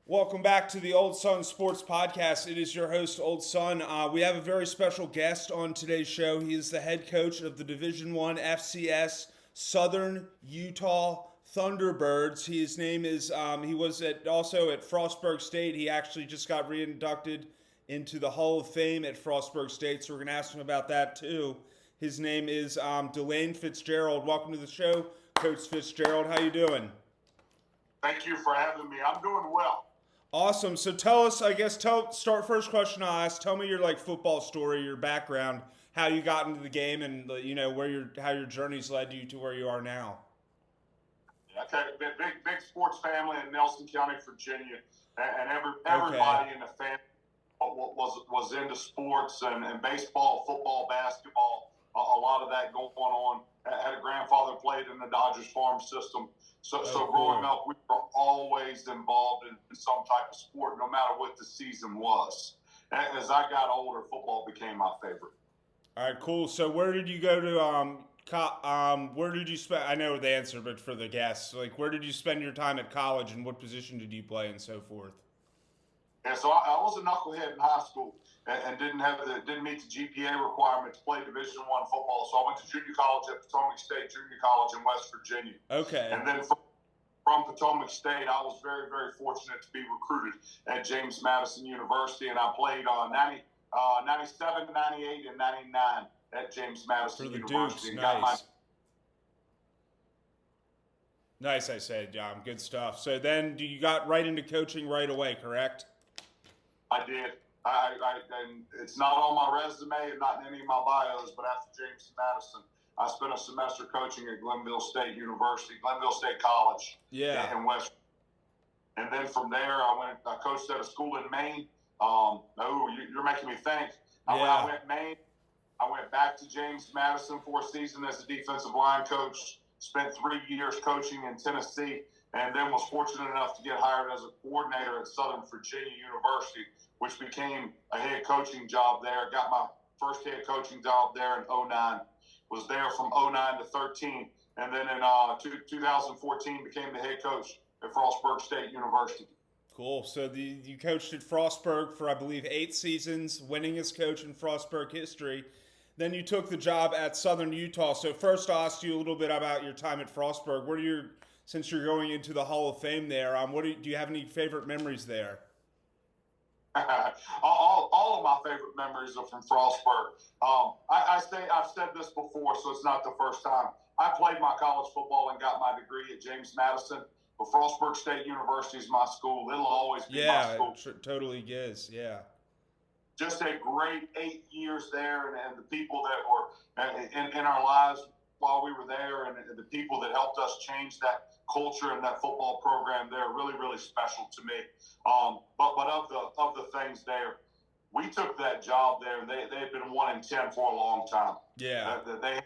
Welcome back to the Old Sun Sports Podcast. It is your host, Old Sun. We have a very special guest on today's show. He is the head coach of the Division I FCS Southern Utah Thunderbirds. His name is, he was also at Frostburg State. He actually just got reinducted into the Hall of Fame at Frostburg State, so we're going to ask him about that too. His name is DeLane Fitzgerald. Welcome to the show, Coach Fitzgerald. How you doing? Thank you for having me. I'm doing well. Awesome. So tell us, start first question I'll ask. Tell me your football story, your background, how you got into the game, and how your journey's led you to where you are now. Okay, big sports family in Nelson County, Virginia, and everybody in the family was into sports and baseball, football, basketball. A lot of that going on. I had a grandfather played in the Dodgers farm system. So growing up, we were always involved in some type of sport, no matter what the season was. As I got older, football became my favorite. All right, cool. So where did you go to? Where did you spend? I know the answer, but for the guests, where did you spend your time at college, and what position did you play, and so forth? Yeah, so I was a knucklehead in high school and didn't meet the GPA requirement to play Division I football. So I went to junior college at Potomac State Junior College in West Virginia. Okay. And then from Potomac State, I was very, very fortunate to be recruited at James Madison University, and I played 97, 98, and 99 at James Madison University. Dukes, nice. Nice, I said, good stuff. So then you got right into coaching right away, correct? I did. And it's not on my resume and not in any of my bios, but after James Madison, I spent a semester coaching at Glenville State College in West. And then from there, I coached at a school in Maine. You're making me think. I went Maine. I went back to James Madison for a season as a defensive line coach, spent 3 years coaching in Tennessee, and then was fortunate enough to get hired as a coordinator at Southern Virginia University, which became a head coaching job there. Got my first head coaching job there in 2009. Was there from 2009 to 13. And then in 2014 became the head coach at Frostburg State University. Cool. So you coached at Frostburg for, I believe, 8 seasons, winningest coach in Frostburg history. Then you took the job at Southern Utah. So first I'll ask you a little bit about your time at Frostburg. Since you're going into the Hall of Fame there, do you have any favorite memories there? All of my favorite memories are from Frostburg. I've said this before, so it's not the first time. I played my college football and got my degree at James Madison, but Frostburg State University is my school. It'll always be my school. Yeah, it totally is, yeah. Just a great 8 years there, and the people that were in our lives while we were there, and the people that helped us change that culture and that football program there, really, really special to me. But of the things there, we took that job there, and they had been 1-10 for a long time. Yeah. They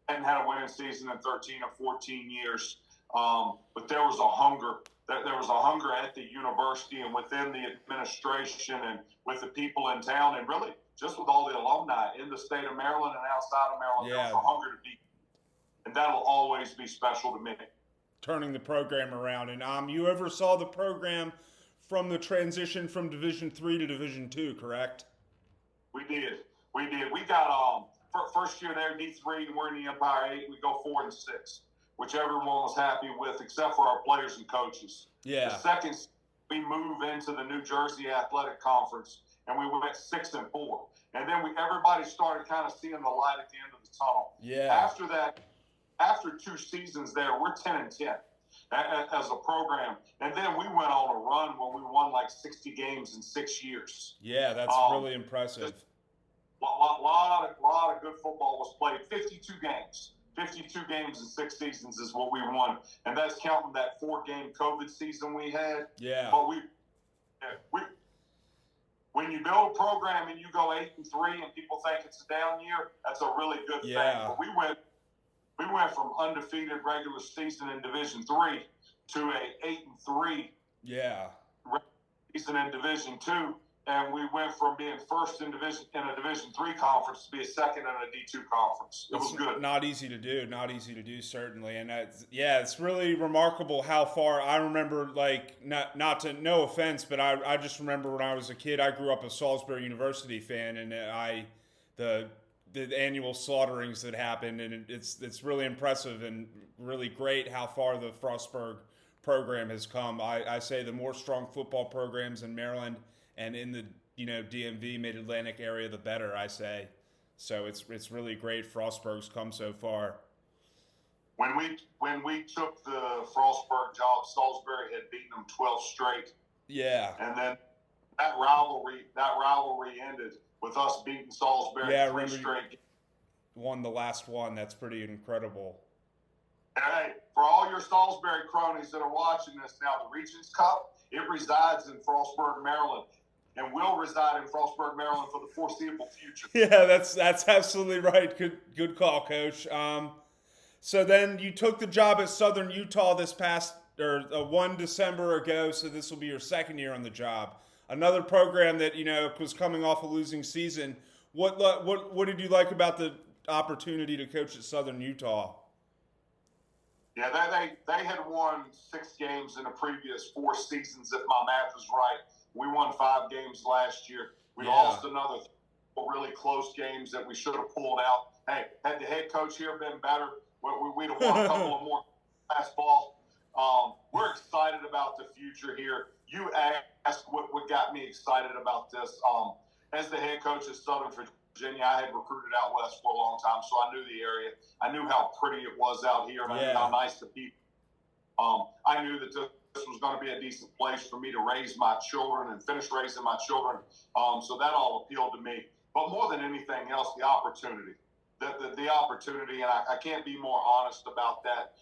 hadn't had a winning season in 13 or 14 years, but there was a hunger. There was a hunger at the university and within the administration and with the people in town, and really just with all the alumni in the state of Maryland and outside of Maryland. Yeah. There was a hunger to be, and that'll always be special to me. Turning the program around. And you oversaw the program from the transition from Division III to Division II, correct? We did. We got first year there, D3, and we're in the Empire 8. We go 4-6, which everyone was happy with, except for our players and coaches. Yeah. The second, we move into the New Jersey Athletic Conference, and we went 6-4. And then everybody started kind of seeing the light at the end of the tunnel. Yeah. After that, after 2 seasons there, we're 10-10 as a program. And then we went on a run where we won 60 games in 6 years. Yeah, that's really impressive. A lot of good football was played. 52 games. 52 games in 6 seasons is what we won. And that's counting that 4-game COVID season we had. Yeah. But when you build a program and you go 8-3 and people think it's a down year, that's a really good thing. But we went from undefeated regular season in Division III to a 8-3 regular season in Division II, and we went from being first in a Division III conference to be a second in a D2 conference. It was good. Not easy to do, certainly. And it's really remarkable how far. I remember, like, no offense, but I just remember when I was a kid, I grew up a Salisbury University fan, and the annual slaughterings that happened, and it's really impressive and really great how far the Frostburg program has come. I say the more strong football programs in Maryland and in the DMV Mid-Atlantic area, the better, I say. So it's really great Frostburg's come so far. When we took the Frostburg job, Salisbury had beaten them 12 straight. Yeah. And then that rivalry ended with us beating Salisbury 3 straight. Won the last one. That's pretty incredible. Hey, for all your Salisbury cronies that are watching this now, the Regents Cup, it resides in Frostburg, Maryland, and will reside in Frostburg, Maryland for the foreseeable future. Yeah, that's absolutely right. Good call, Coach. So then you took the job at Southern Utah this past, or 1 December ago, so this will be your second year on the job. Another program that, was coming off a losing season. What did you like about the opportunity to coach at Southern Utah? Yeah, they had won 6 games in the previous 4 seasons, if my math is right. We won 5 games last year. We lost another 4 really close games that we should have pulled out. Hey, had the head coach here been better, we'd have won a couple of more last ball. We're excited about the future here. You asked what got me excited about this. As the head coach at Southern Virginia, I had recruited out west for a long time, so I knew the area. I knew how pretty it was out here, and I knew how nice the people. I knew that this was going to be a decent place for me to raise my children and finish raising my children. So that all appealed to me. But more than anything else, the opportunity. The opportunity, and I can't be more honest about that.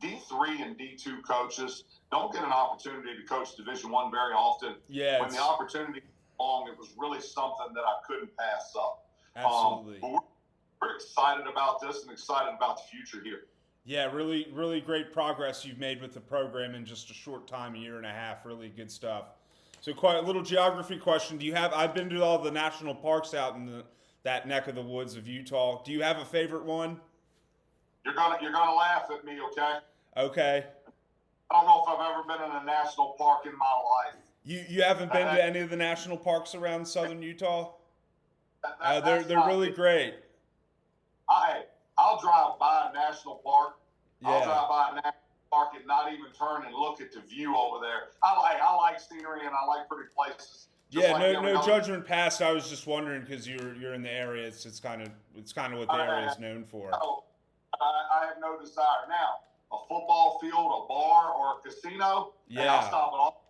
D3 and D2 coaches don't get an opportunity to coach Division I very often. Yeah. When the opportunity came along, it was really something that I couldn't pass up. Absolutely. But we're excited about this and excited about the future here. Yeah, really, really great progress you've made with the program in just a short time, 1.5 years. Really good stuff. So, quite a little geography question. I've been to all the national parks out in that neck of the woods of Utah. Do you have a favorite one? You're gonna laugh at me, okay? Okay. I don't know if I've ever been in a national park in my life. You haven't been to any of the national parks around southern Utah? They're really great. I'll drive by a national park. Yeah. I'll drive by a national park and not even turn and look at the view over there. I like scenery and I like pretty places. Yeah, no judgment passed. I was just wondering because you're in the area. It's kind of what the area is known for. I have no desire now. A football field, a bar, or a casino. Yeah. I'll stop it all.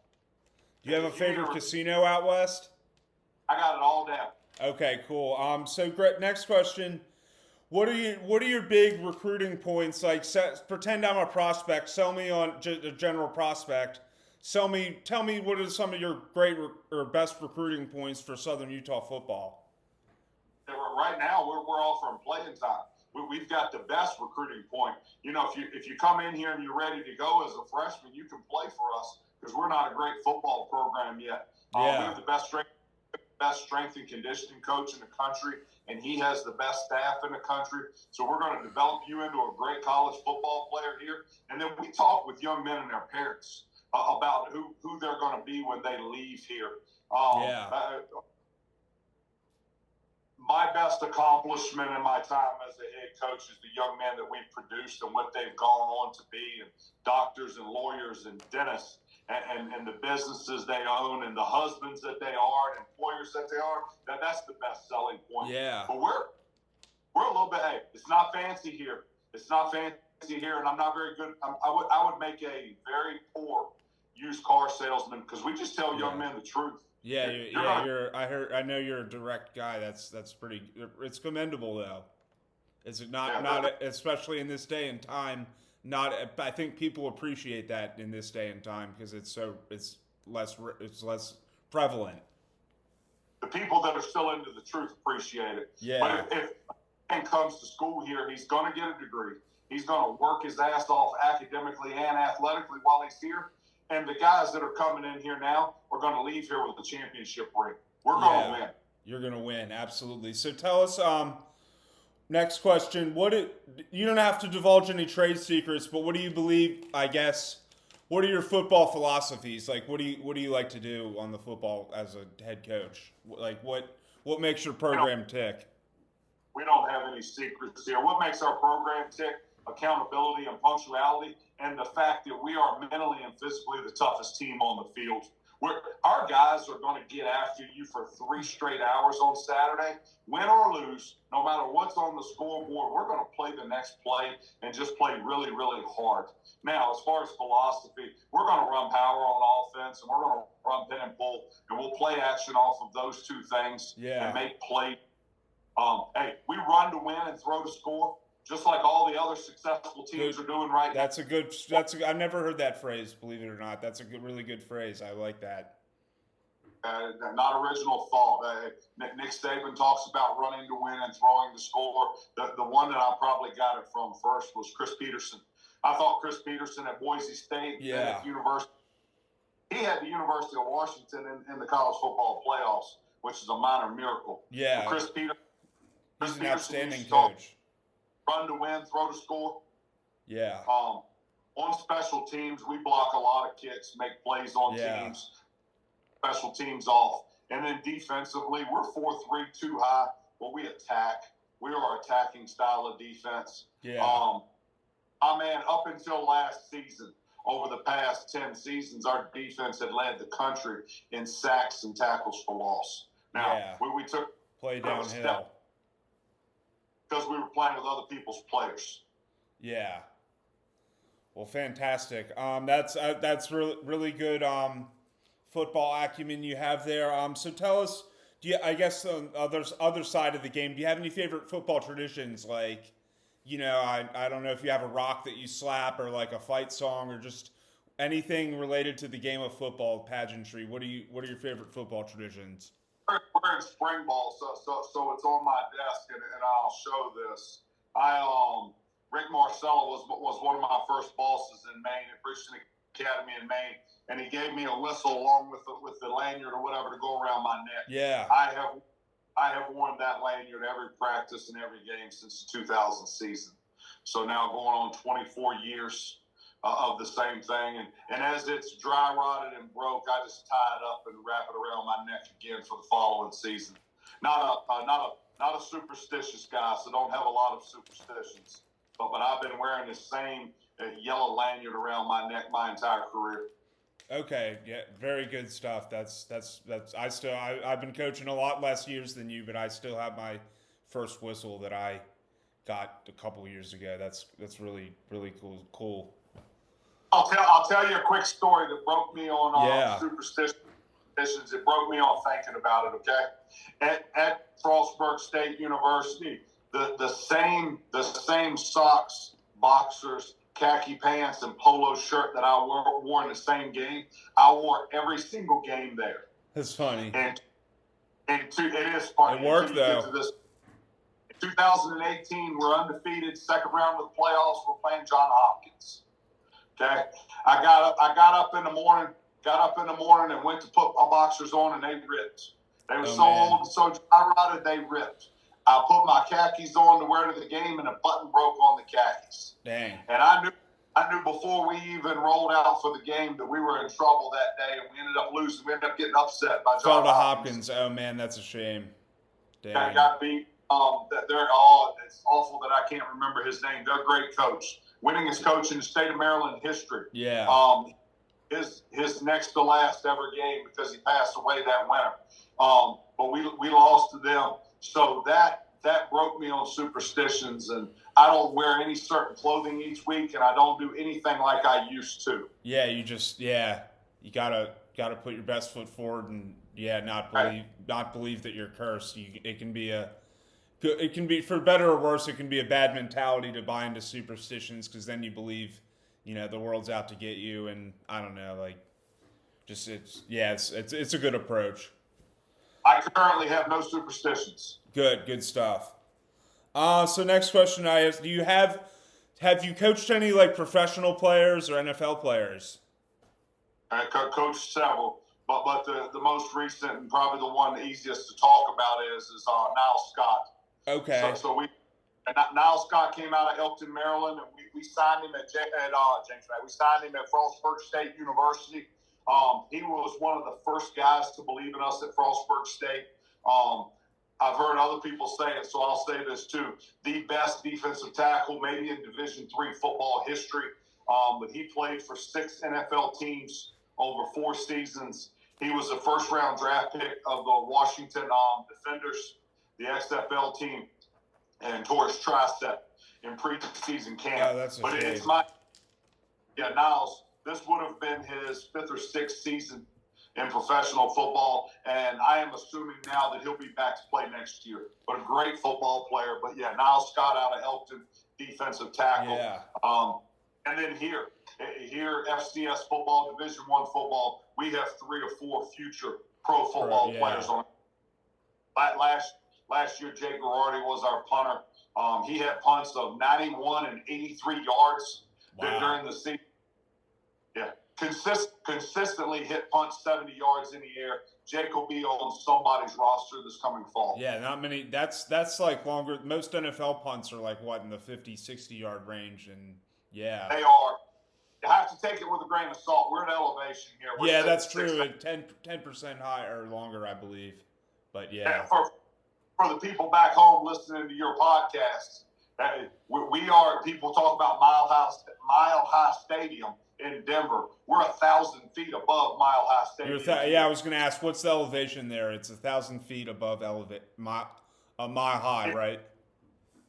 Do you have a favorite casino out west? I got it all down. Okay, cool. So great. Next question. What are your big recruiting points? Like, pretend I'm a prospect. Sell me on a general prospect. Tell me what are some of your great or best recruiting points for Southern Utah football? Right now, we're offering playing time. We've got the best recruiting point. If you come in here and you're ready to go as a freshman, you can play for us because we're not a great football program yet. We have the best strength and conditioning coach in the country, and he has the best staff in the country. So we're going to develop you into a great college football player here. And then we talk with young men and their parents about who they're going to be when they leave here. My best accomplishment in my time as a head coach is the young men that we've produced and what they've gone on to be, and doctors and lawyers and dentists and the businesses they own and the husbands that they are and employers that they are. That's the best selling point. Yeah. But we're a little bit. Hey, it's not fancy here. It's not fancy here, and I'm not very good. I would make a very poor used car salesman because we just tell young men the truth. Yeah, I know you're a direct guy. That's pretty. It's commendable though. It's not especially in this day and time. I think people appreciate that in this day and time because it's less prevalent. The people that are still into the truth appreciate it. Yeah. But if a man comes to school here, he's going to get a degree. He's going to work his ass off academically and athletically while he's here. And the guys that are coming in here now are going to leave here with the championship ring. We're going to win. You're going to win, absolutely. So tell us, next question. You don't have to divulge any trade secrets, but what do you believe, I guess, what are your football philosophies? Like, what do you like to do on the football as a head coach? Like, what makes your program tick? We don't have any secrets here. What makes our program tick? Accountability and punctuality, and the fact that we are mentally and physically the toughest team on the field. Our guys are going to get after you for 3 straight hours on Saturday. Win or lose, no matter what's on the scoreboard, we're going to play the next play and just play really, really hard. Now, as far as philosophy, we're going to run power on offense, and we're going to run pin and pull, and we'll play action off of those 2 things and make plays. Hey, we run to win and throw to score, just like all the other successful teams are doing right now. I've never heard that phrase, believe it or not. That's a really good phrase. I like that. Not original thought. Nick Saban talks about running to win and throwing to score. The one that I probably got it from first was Chris Peterson. I thought Chris Peterson at Boise State, at University, he had the University of Washington in the college football playoffs, which is a minor miracle. Yeah. But Chris Peterson, he's an outstanding coach. Run to win, throw to score. Yeah. On special teams, we block a lot of kicks, make plays on teams, special teams off. And then defensively, we're 4-3 too high, but we attack. We are attacking style of defense. Yeah. Up until last season, over the past 10 seasons, our defense had led the country in sacks and tackles for loss. Now, we took play downhill because we were playing with other people's players. Yeah. Well, fantastic. That's really good football acumen you have there. So tell us, I guess on other side of the game, do you have any favorite football traditions? Like, I don't know if you have a rock that you slap or like a fight song or just anything related to the game of football, pageantry. What are your favorite football traditions? We're in spring ball, so it's on my desk, and I'll show this. Rick Marcello was one of my first bosses in Maine at Bridgeton Academy in Maine, and he gave me a whistle along with the lanyard or whatever to go around my neck. Yeah. I have worn that lanyard every practice and every game since the 2000 season. So now going on 24 years of the same thing. And as it's dry rotted and broke, I just tie it up and wrap it around my neck again for the following season. Not a superstitious guy, so don't have a lot of superstitions. But I've been wearing the same yellow lanyard around my neck my entire career. Okay, yeah, very good stuff. I've been coaching a lot less years than you, but I still have my first whistle that I got a couple years ago. That's really, really cool. I'll tell you a quick story that broke me on superstitions. It broke me on thinking about it. Okay, at Frostburg State University, the same socks, boxers, khaki pants, and polo shirt that I wore in the same game, I wore every single game there. That's funny. And it is funny. It worked though. In 2018, we're undefeated. Second round of the playoffs, we're playing John Hopkins. Okay, I got up in the morning and went to put my boxers on, and they ripped. They were old and so dry rotted, they ripped. I put my khakis on to wear to the game, and a button broke on the khakis. Dang. And I knew before we even rolled out for the game that we were in trouble that day, and we ended up losing. We ended up getting upset by John Hopkins. Oh man, that's a shame. Dang. I got beat. It's awful that I can't remember his name. They're a great coach. Winningest coach in the state of Maryland history. Yeah. His next to last ever game because he passed away that winter. But we lost to them. So that broke me on superstitions, and I don't wear any certain clothing each week, and I don't do anything like I used to. Yeah, you gotta put your best foot forward, and not believe that you're cursed. It can be for better or worse. It can be a bad mentality to buy into superstitions because then you believe, the world's out to get you, and I don't know, like, just it's a good approach. I currently have no superstitions. Good stuff. So next question I ask, have you coached any like professional players or NFL players? Coached several, but the most recent and probably the one easiest to talk about is Niles Scott. Okay. So Niles Scott came out of Elkton, Maryland, and we signed him at James. We signed him at Frostburg State University. He was one of the first guys to believe in us at Frostburg State. I've heard other people say it, so I'll say this too: the best defensive tackle, maybe in Division III football history. But he played for 6 NFL teams over 4 seasons. He was a first-round draft pick of the Washington Defenders, the XFL team, and tore his tricep in preseason camp. Oh, that's a but shame. Niles, this would have been his 5th or 6th season in professional football, and I am assuming now that he'll be back to play next year. But a great football player. But yeah, Niles Scott out of Elkton, defensive tackle. Yeah. And then here, FCS football, Division I football, we have 3 or 4 future pro football players on. Last year, Jake Girardi was our punter. He had punts of 91 and 83 yards during the season. Yeah, consistently hit punts 70 yards in the air. Jake will be on somebody's roster this coming fall. Yeah, not many. That's like longer. Most NFL punts are like what, in the 50, 60-yard range, and yeah. They are. You have to take it with a grain of salt. We're at elevation here. Yeah, that's true. 10% higher or longer, I believe. But yeah. For the people back home listening to your podcast, we are. People talk about Mile High Stadium in Denver. We're 1,000 feet above Mile High Stadium. I was going to ask, what's the elevation there? It's 1,000 feet above mile high, right?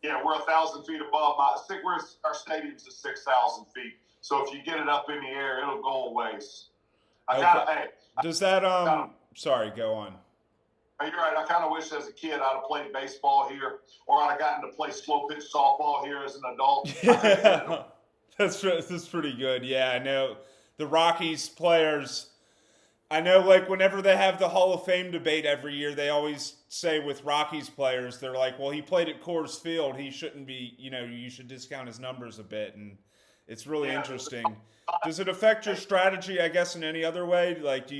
Yeah, we're 1,000 feet above. Our stadium's at 6,000 feet. So if you get it up in the air, it'll go a ways. Does that Sorry, go on. You're right. I kind of wish as a kid I'd have played baseball here, or I'd have gotten to play slow pitch softball here as an adult. Yeah, that's pretty good. Yeah, I know the Rockies players. I know, like, whenever they have the Hall of Fame debate every year, they always say with Rockies players, they're like, well, he played at Coors Field. He shouldn't be, you should discount his numbers a bit. And it's really interesting. Does it affect your strategy, I guess, in any other way? Like,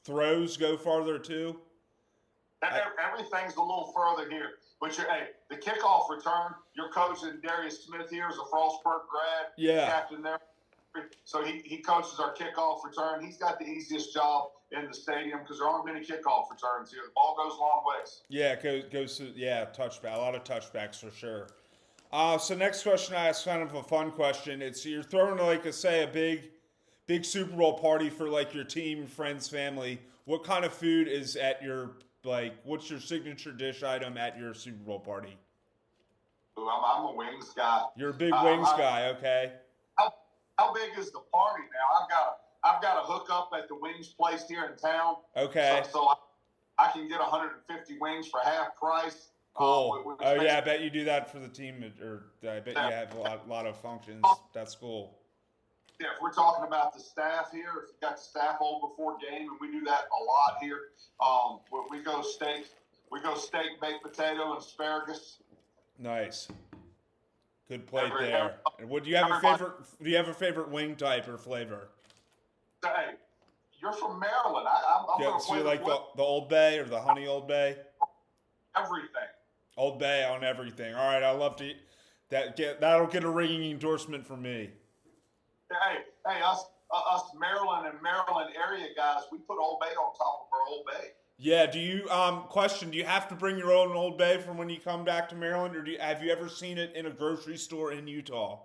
throws go farther too? Everything's a little further here. But the kickoff return, your coach and Darius Smith here is a Frostburg grad, captain there. So he coaches our kickoff return. He's got the easiest job in the stadium because there aren't many kickoff returns here. The ball goes long ways. Yeah, it goes to touchback. A lot of touchbacks for sure. So next question I ask, kind of a fun question. It's you're throwing a big Super Bowl party for like your team, friends, family. What kind of food is at your what's your signature dish item at your Super Bowl party? Ooh, I'm a wings guy. You're a big wings guy, okay? How big is the party now? I've got a hookup at the wings place here in town. Okay. So I can get 150 wings for half price. Cool. I bet you do that for the team, or I bet you have a lot of functions. That's cool. Yeah, if we're talking about the staff here, if you got the staff over before game, and we do that a lot here. We go steak, baked potato, and asparagus. Nice. Good plate there. And do you have a favorite? Do you have a favorite wing type or flavor? Hey, you're from Maryland. I'm gonna so you like the Old Bay or the Honey Old Bay? Everything. Old Bay on everything. All right, I love to. That'll get a ringing endorsement from me. Hey, us Maryland and Maryland area guys, we put Old Bay on top of our Old Bay. Yeah. Do you do you have to bring your own Old Bay from when you come back to Maryland, or have you ever seen it in a grocery store in Utah?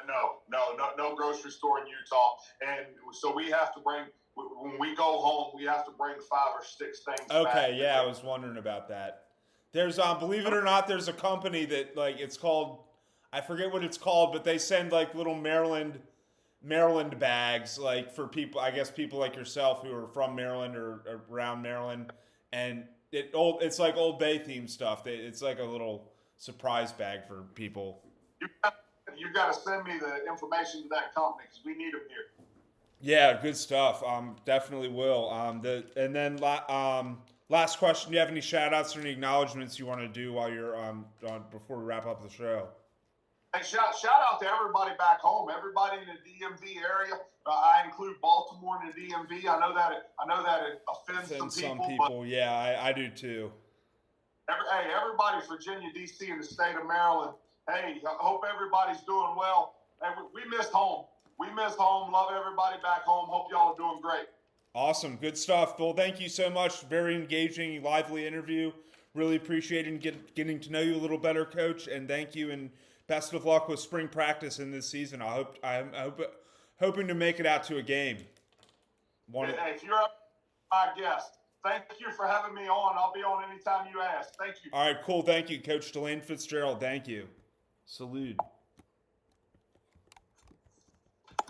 No grocery store in Utah, and so we have to bring. When we go home, we have to bring 5 or 6 things. Okay, yeah, I was wondering about that. There's believe it or not, there's a company that it's called, I forget what it's called, but they send little Maryland bags for people, I guess people like yourself who are from Maryland or around Maryland, and it's like Old Bay themed stuff. It's like a little surprise bag for people. You got to send me the information to that company because we need them here. Yeah, good stuff. Definitely will. Last question: do you have any shout outs or any acknowledgments you want to do while you're before we wrap up the show? Hey, shout out to everybody back home, everybody in the DMV area. I include Baltimore in the DMV. I know that it offends some people, but yeah, I do too. Everybody, Virginia, D.C., and the state of Maryland. Hey, I hope everybody's doing well. Hey, we missed home. We missed home. Love everybody back home. Hope y'all are doing great. Awesome, good stuff. Well, thank you so much. Very engaging, lively interview. Really appreciating getting to know you a little better, Coach. And thank you, and best of luck with spring practice in this season. I'm hoping to make it out to a game. Hey, if you're my guest, thank you for having me on. I'll be on anytime you ask. Thank you. All right, cool. Thank you, Coach DeLane Fitzgerald. Thank you. Salute.